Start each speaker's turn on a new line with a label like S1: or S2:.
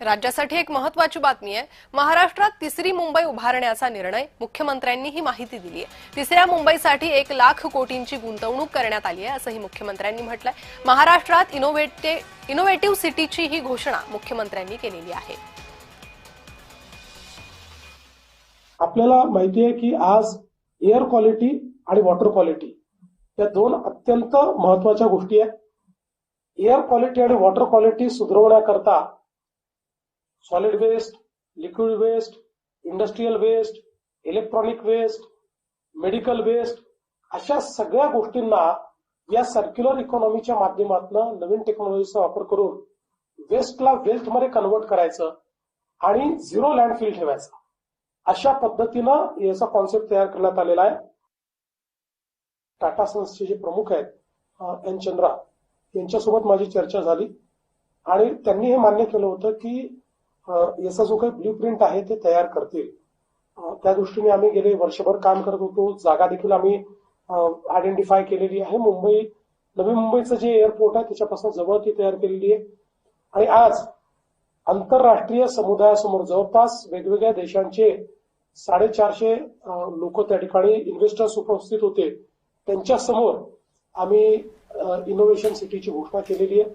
S1: राज्यासाठी एक महत्त्वाची बातमी आहे। महाराष्ट्रात तिसरी मुंबई उभारण्याचा निर्णय मुख्यमंत्र्यांनी ही माहिती दिली आहे। तिसऱ्या मुंबईसाठी 1,00,000 कोटींची गुंतवणूक करण्यात आली आहे असंही मुख्यमंत्र्यांनी म्हटलंय। महाराष्ट्रात इनोव्हेटिव्ह सिटीची ही घोषणा मुख्यमंत्र्यांनी केलेली आहे।
S2: आपल्याला माहिती आहे की आज एअर क्वालिटी आणि वॉटर क्वालिटी या दोन अत्यंत महत्त्वाच्या गोष्टी आहेत। एअर क्वालिटी आणि वॉटर क्वालिटी सुधारण्याकरता solid waste, liquid waste, industrial waste, electronic waste, medical waste अशा सगळ्या गोष्टींना या सर्क्युलर इकॉनॉमीच्या माध्यमातून नवीन टेक्नॉलॉजीचा वापर करून वेस्टला वेल्थ मध्ये कन्वर्ट करायचं आणि झिरो लँडफिल ठेवायचं अशा पद्धतीनं याचा कॉन्सेप्ट तयार करण्यात आलेला आहे। टाटा सन्सचे जे प्रमुख आहेत एन चंद्रा यांच्यासोबत माझी चर्चा झाली आणि त्यांनी हे मान्य केलं होतं की याचा जो काही ब्ल्यूप्रिंट आहे ते तयार करतील। त्या दृष्टीने आम्ही गेले वर्षभर काम करत होतो। जागा देखील आम्ही आयडेंटिफाय केलेली आहे। नवी मुंबईचं जे एअरपोर्ट आहे त्याच्यापासून जवळ ती तयार केलेली आहे आणि आज आंतरराष्ट्रीय समुदायासमोर जवळपास वेगवेगळ्या देशांचे 450 लोक त्या ठिकाणी इन्व्हेस्टर्स उपस्थित होते। त्यांच्या समोर आम्ही इनोव्हेशन सिटीची घोषणा केलेली आहे।